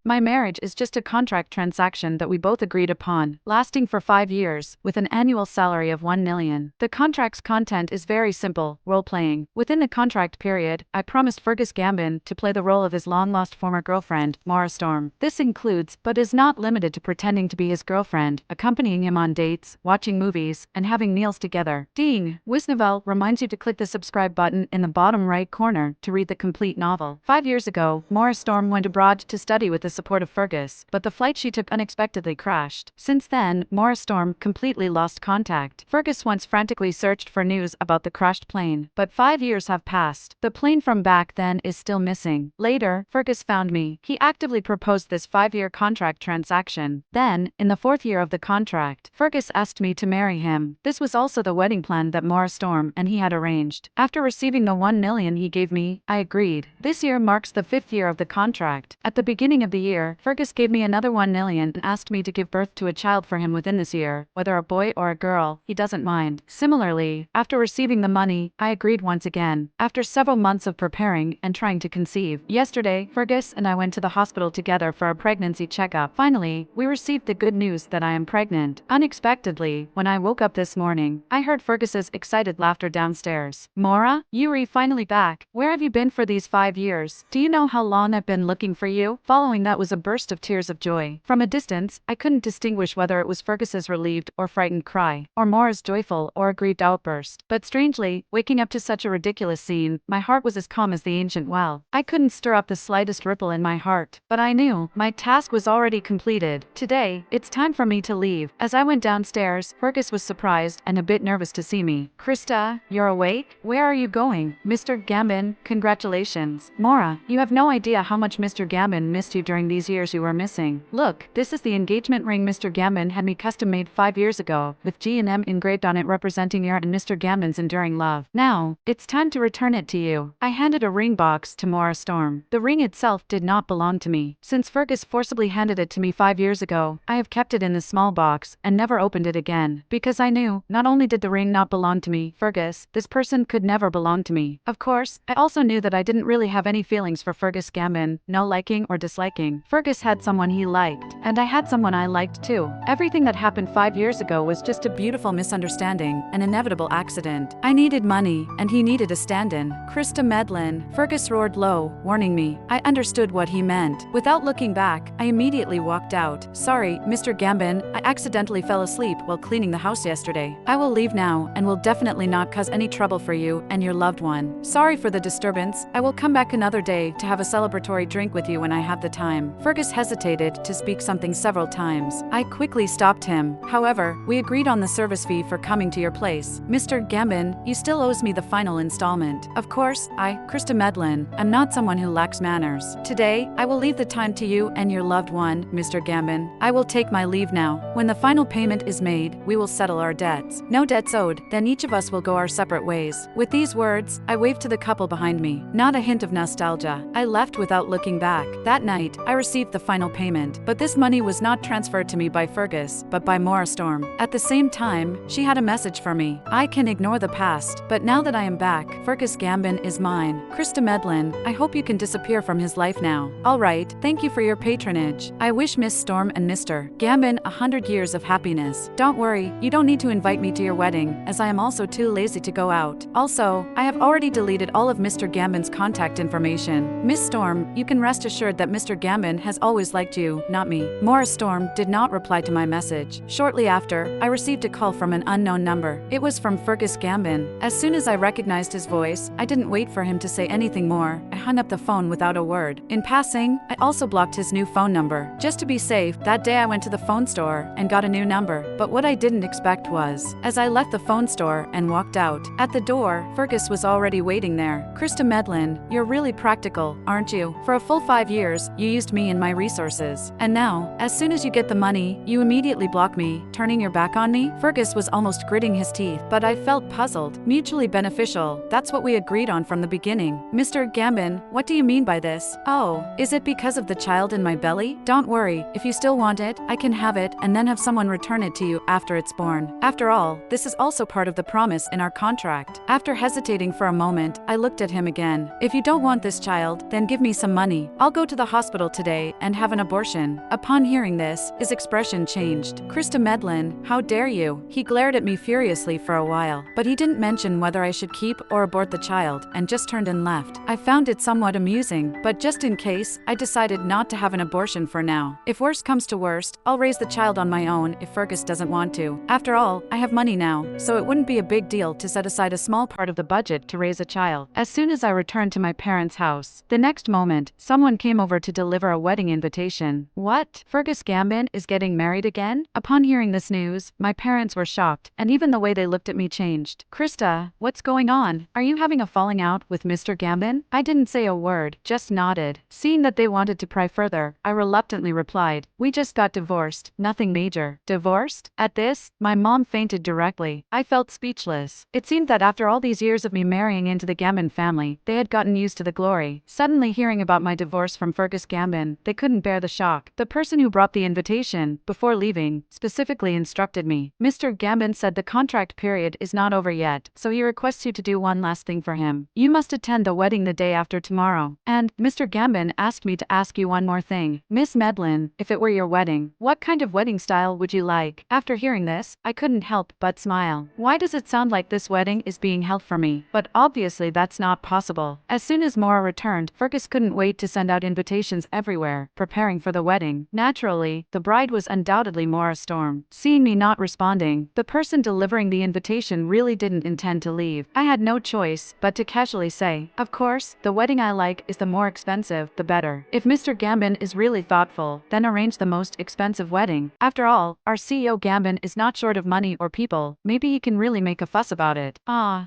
My marriage is just a contract transaction that we both agreed upon, lasting for 5 years, with an annual salary of 1 million. The contract's content is very simple, role-playing. Within the contract period, I promised Fergus Gambin to play the role of his long-lost former girlfriend, Maura Storm. This includes, but is not limited to, pretending to be his girlfriend, accompanying him on dates, watching movies, and having meals together. Ding! Wisnovel reminds you to click the subscribe button in the bottom right corner to read the complete novel. 5 years ago, Maura Storm went abroad to study with the support of Fergus, but the flight she took unexpectedly crashed. Since then, Maura Storm completely lost contact. Fergus once frantically searched for news about the crashed plane, but 5 years have passed. The plane from back then is still missing. Later, Fergus found me. He actively proposed this 5-year contract transaction. Then, in the 4th year of the contract, Fergus asked me to marry him. This was also the wedding plan that Maura Storm and he had arranged. After receiving the 1 million he gave me, I agreed. This year marks the 5th year of the contract. At the beginning of the year, Fergus gave me another 1 million and asked me to give birth to a child for him within this year, whether a boy or a girl, he doesn't mind. Similarly, after receiving the money, I agreed once again. After several months of preparing and trying to conceive, yesterday, Fergus and I went to the hospital together for a pregnancy checkup. Finally, we received the good news that I am pregnant. Unexpectedly, when I woke up this morning, I heard Fergus's excited laughter downstairs. Maura, you're finally back. Where have you been for these 5 years? Do you know how long I've been looking for you? Following that was a burst of tears of joy. From a distance, I couldn't distinguish whether it was Fergus's relieved or frightened cry, or Maura's joyful or aggrieved outburst. But strangely, waking up to such a ridiculous scene, my heart was as calm as the ancient well. I couldn't stir up the slightest ripple in my heart, but I knew my task was already completed. Today, it's time for me to leave. As I went downstairs, Fergus was surprised and a bit nervous to see me. Krista, you're awake? Where are you going? Mr. Gambin, congratulations. Maura, you have no idea how much Mr. Gambin missed you during these years you were missing. Look, this is the engagement ring Mr. Gambin had me custom made 5 years ago, with G&M engraved on it representing your and Mr. Gambin's enduring love. Now, it's time to return it to you. I handed a ring box to Maura Storm. The ring itself did not belong to me. Since Fergus forcibly handed it to me 5 years ago, I have kept it in the small box and never opened it again, because I knew, not only did the ring not belong to me, Fergus, this person could never belong to me. Of course, I also knew that I didn't really have any feelings for Fergus Gambin, no liking or disliking. Fergus had someone he liked, and I had someone I liked too. Everything that happened 5 years ago was just a beautiful misunderstanding, an inevitable accident. I needed money, and he needed a stand-in. Krista Medlin, Fergus roared low, warning me. I understood what he meant. Without looking back, I immediately walked out. Sorry, Mr. Gambin, I accidentally fell asleep while cleaning the house yesterday. I will leave now and will definitely not cause any trouble for you and your loved one. Sorry for the disturbance. I will come back another day to have a celebratory drink with you when I have the time. Fergus hesitated to speak something several times. I quickly stopped him. However, we agreed on the service fee for coming to your place. Mr. Gambin, you still owes me the final installment. Of course, I, Krista Medlin, am not someone who lacks manners. Today, I will leave the time to you and your loved one, Mr. Gambin. I will take my leave now. When the final payment is made, we will settle our debts. No debts owed, then each of us will go our separate ways. With these words, I waved to the couple behind me. Not a hint of nostalgia. I left without looking back. That night, I received the final payment, but this money was not transferred to me by Fergus, but by Maura Storm. At the same time, she had a message for me. I can ignore the past, but now that I am back, Fergus Gambin is mine. Krista Medlin, I hope you can disappear from his life now. Alright, thank you for your patronage. I wish Miss Storm and Mr. Gambin 100 years of happiness. Don't worry, you don't need to invite me to your wedding, as I am also too lazy to go out. Also, I have already deleted all of Mr. Gambin's contact information. Miss Storm, you can rest assured that Mr. Gambin has always liked you, not me. Maura Storm did not reply to my message. Shortly after, I received a call from an unknown number. It was from Fergus Gambin. As soon as I recognized his voice, I didn't wait for him to say anything more. I hung up the phone without a word. In passing, I also blocked his new phone number. Just to be safe, that day I went to the phone store and got a new number. But what I didn't expect was, as I left the phone store and walked out, at the door, Fergus was already waiting there. Krista Medlin, you're really practical, aren't you? For a full 5 years, you used me and my resources. And now, as soon as you get the money, you immediately block me, turning your back on me? Fergus was almost gritting his teeth, but I felt puzzled. Mutually beneficial, that's what we agreed on from the beginning. Mr. Gambin, what do you mean by this? Oh, is it because of the child in my belly? Don't worry, if you still want it, I can have it and then have someone return it to you after it's born. After all, this is also part of the promise in our contract. After hesitating for a moment, I looked at him again. If you don't want this child, then give me some money. I'll go to the hospital today and have an abortion." Upon hearing this, his expression changed. "Krista Medlin, how dare you?" He glared at me furiously for a while, but he didn't mention whether I should keep or abort the child, and just turned and left. I found it somewhat amusing, but just in case, I decided not to have an abortion for now. If worst comes to worst, I'll raise the child on my own if Fergus doesn't want to. After all, I have money now, so it wouldn't be a big deal to set aside a small part of the budget to raise a child. As soon as I returned to my parents' house, the next moment, someone came over to deliver a wedding invitation. What? Fergus Gambin is getting married again? Upon hearing this news, my parents were shocked, and even the way they looked at me changed. "Krista, what's going on? Are you having a falling out with Mr. Gambin?" I didn't say a word, just nodded. Seeing that they wanted to pry further, I reluctantly replied, "We just got divorced, nothing major." Divorced? At this, my mom fainted directly. I felt speechless. It seemed that after all these years of me marrying into the Gambin family, they had gotten used to the glory. Suddenly hearing about my divorce from Fergus Gambin, they couldn't bear the shock. The person who brought the invitation, before leaving, specifically instructed me. "Mr. Gambin said the contract period is not over yet, so he requests you to do one last thing for him. You must attend the wedding the day after tomorrow. And, Mr. Gambin asked me to ask you one more thing. Miss Medlin, if it were your wedding, what kind of wedding style would you like?" After hearing this, I couldn't help but smile. Why does it sound like this wedding is being held for me? But obviously that's not possible. As soon as Maura returned, Fergus couldn't wait to send out invitations everywhere, preparing for the wedding. Naturally, the bride was undoubtedly Maura Storm. Seeing me not responding, the person delivering the invitation really didn't intend to leave. I had no choice but to casually say, "Of course, the wedding I like is the more expensive, the better. If Mr. Gambin is really thoughtful, then arrange the most expensive wedding. After all, our CEO Gambin is not short of money or people. Maybe he can really make a fuss about it."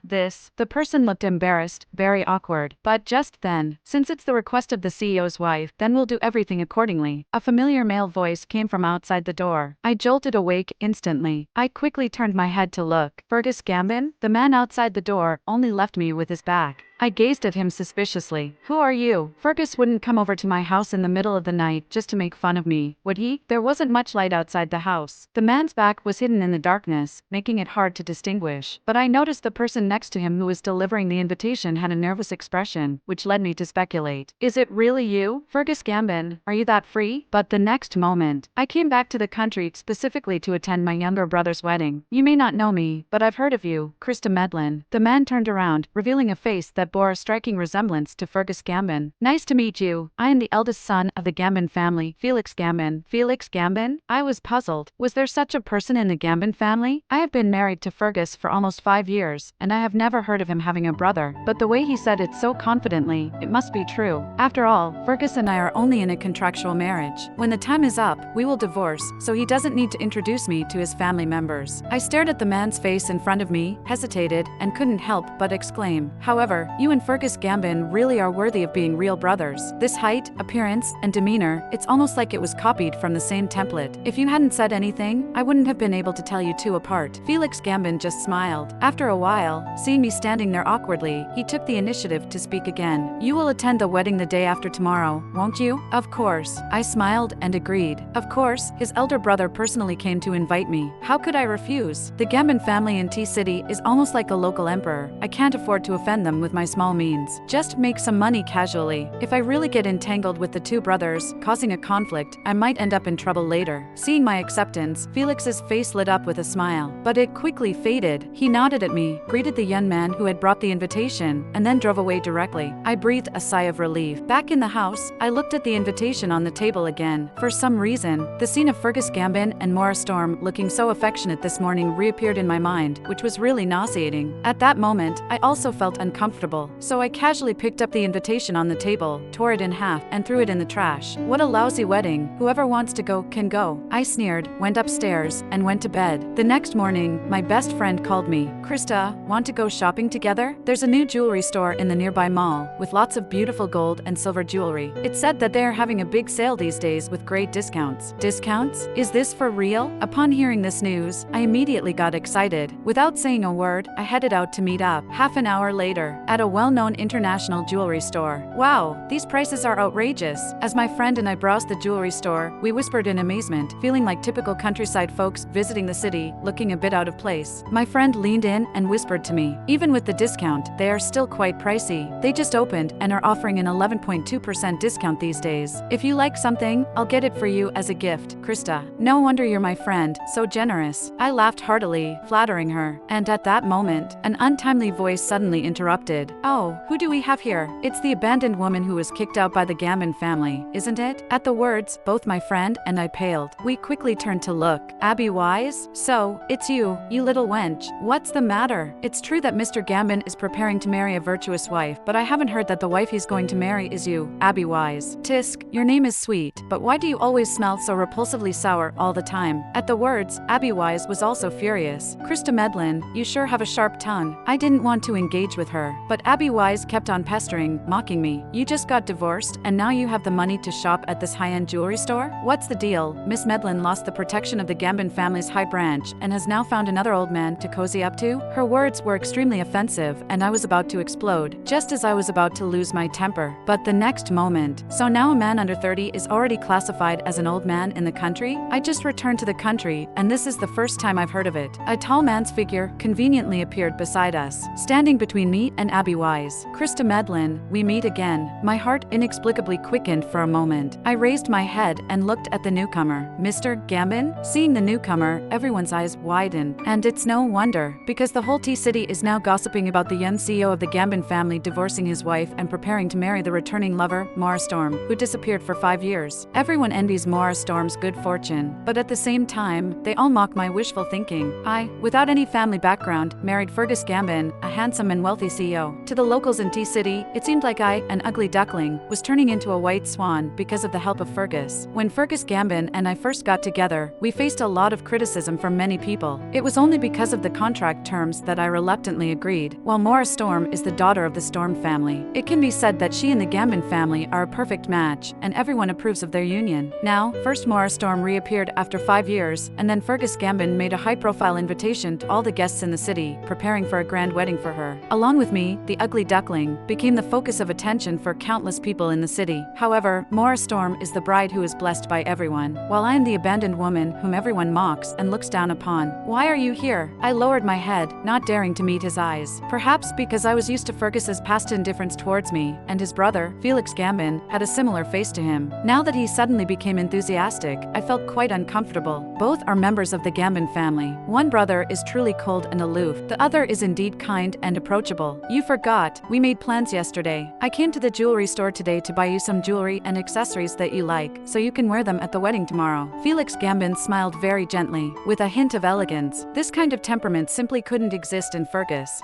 This. The person looked embarrassed, very awkward. But just then, "Since it's the request of the CEO's wife, then we'll do everything accordingly." A familiar male voice came from outside the door. I jolted awake instantly. I quickly turned my head to look. Fergus Gambin? The man outside the door only left me with his back. I gazed at him suspiciously. "Who are you?" Fergus wouldn't come over to my house in the middle of the night just to make fun of me, would he? There wasn't much light outside the house. The man's back was hidden in the darkness, making it hard to distinguish. But I noticed the person next to him who was delivering the invitation had a nervous expression, which led me to speculate. "Is it really you, Fergus Gambin? Are you that free?" But the next moment, "I came back to the country specifically to attend my younger brother's wedding. You may not know me, but I've heard of you, Krista Medlin." The man turned around, revealing a face that bore a striking resemblance to Fergus Gambin. "Nice to meet you. I am the eldest son of the Gambin family, Felix Gambin." Felix Gambin? I was puzzled. Was there such a person in the Gambin family? I have been married to Fergus for almost 5 years, and I have never heard of him having a brother. But the way he said it so confidently, it must be true. After all, Fergus and I are only in a contractual marriage. When the time is up, we will divorce, so he doesn't need to introduce me to his family members. I stared at the man's face in front of me, hesitated, and couldn't help but exclaim, "However, you and Fergus Gambin really are worthy of being real brothers. This height, appearance, and demeanor, it's almost like it was copied from the same template. If you hadn't said anything, I wouldn't have been able to tell you two apart." Felix Gambin just smiled. After a while, seeing me standing there awkwardly, he took the initiative to speak again. "You will attend the wedding the day after tomorrow, won't you?" "Of course." I smiled and agreed. Of course, his elder brother personally came to invite me. How could I refuse? The Gambin family in T-City is almost like a local emperor. I can't afford to offend them with my small means. Just make some money casually. If I really get entangled with the two brothers, causing a conflict, I might end up in trouble later. Seeing my acceptance, Felix's face lit up with a smile, but it quickly faded. He nodded at me, greeted the young man who had brought the invitation, and then drove away directly. I breathed a sigh of relief. Back in the house, I looked at the invitation on the table again. For some reason, the scene of Fergus Gambin and Maura Storm looking so affectionate this morning reappeared in my mind, which was really nauseating. At that moment, I also felt uncomfortable, so I casually picked up the invitation on the table, tore it in half, and threw it in the trash. What a lousy wedding. Whoever wants to go can go. I sneered, went upstairs, and went to bed. The next morning, my best friend called me. "Krista, want to go shopping together? There's a new jewelry store in the nearby mall, with lots of beautiful gold and silver jewelry. It said that they are having a big sale these days with great discounts." Discounts? Is this for real? Upon hearing this news, I immediately got excited. Without saying a word, I headed out to meet up. Half an hour later, at a a well-known international jewelry store. Wow, these prices are outrageous. As my friend and I browsed the jewelry store, we whispered in amazement, feeling like typical countryside folks visiting the city, looking a bit out of place. My friend leaned in and whispered to me, even with the discount, they are still quite pricey. They just opened and are offering an 11.2% discount these days. If you like something, I'll get it for you as a gift, Krista. No wonder you're my friend, so generous. I laughed heartily, flattering her. And at that moment, an untimely voice suddenly interrupted. Oh, who do we have here? It's the abandoned woman who was kicked out by the Gambin family, isn't it? At the words, both my friend and I paled. We quickly turned to look. Abby Wise? So, it's you little wench. What's the matter? It's true that Mr. Gambin is preparing to marry a virtuous wife, but I haven't heard that the wife he's going to marry is you, Abby Wise. Tisk, your name is sweet, but why do you always smell so repulsively sour all the time? At the words, Abby Wise was also furious. Krista Medlin, you sure have a sharp tongue. I didn't want to engage with her, but Abby Wise kept on pestering, mocking me. You just got divorced, and now you have the money to shop at this high-end jewelry store? What's the deal? Miss Medlin lost the protection of the Gambin family's high branch and has now found another old man to cozy up to? Her words were extremely offensive, and I was about to explode, just as I was about to lose my temper. But the next moment, so now a man under 30 is already classified as an old man in the country? I just returned to the country, and this is the first time I've heard of it. A tall man's figure conveniently appeared beside us, standing between me and Abby Wise. Krista Medlin, we meet again. My heart inexplicably quickened for a moment. I raised my head and looked at the newcomer. Mr. Gambin? Seeing the newcomer, everyone's eyes widened. And it's no wonder, because the whole T-City is now gossiping about the young CEO of the Gambin family divorcing his wife and preparing to marry the returning lover, Maura Storm, who disappeared for 5 years. Everyone envies Maura Storm's good fortune, but at the same time, they all mock my wishful thinking. I, without any family background, married Fergus Gambin, a handsome and wealthy CEO. To the locals in T-City, it seemed like I, an ugly duckling, was turning into a white swan because of the help of Fergus. When Fergus Gambin and I first got together, we faced a lot of criticism from many people. It was only because of the contract terms that I reluctantly agreed. While Maura Storm is the daughter of the Storm family, it can be said that she and the Gambin family are a perfect match, and everyone approves of their union. Now, first Maura Storm reappeared after 5 years, and then Fergus Gambin made a high-profile invitation to all the guests in the city, preparing for a grand wedding for her. Along with me, the ugly duckling became the focus of attention for countless people in the city. However, Maura Storm is the bride who is blessed by everyone, while I am the abandoned woman whom everyone mocks and looks down upon. Why are you here? I lowered my head, not daring to meet his eyes. Perhaps because I was used to Fergus's past indifference towards me, and his brother, Felix Gambin, had a similar face to him. Now that he suddenly became enthusiastic, I felt quite uncomfortable. Both are members of the Gambin family. One brother is truly cold and aloof. The other is indeed kind and approachable. You forgot, we made plans yesterday. I came to the jewelry store today to buy you some jewelry and accessories that you like, so you can wear them at the wedding tomorrow. Felix Gambin smiled very gently, with a hint of elegance. This kind of temperament simply couldn't exist in Fergus.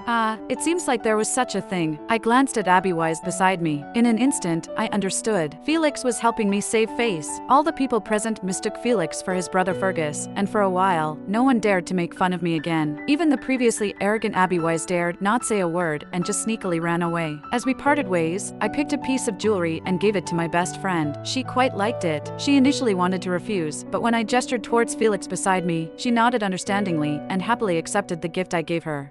It seems like there was such a thing. I glanced at Abby Wise beside me. In an instant, I understood. Felix was helping me save face. All the people present mistook Felix for his brother Fergus, and for a while, no one dared to make fun of me again. Even the previously arrogant Abby Wise dared not say a word and just sneakily ran away. As we parted ways, I picked a piece of jewelry and gave it to my best friend. She quite liked it. She initially wanted to refuse, but when I gestured towards Felix beside me, she nodded understandingly and happily accepted the gift I gave her.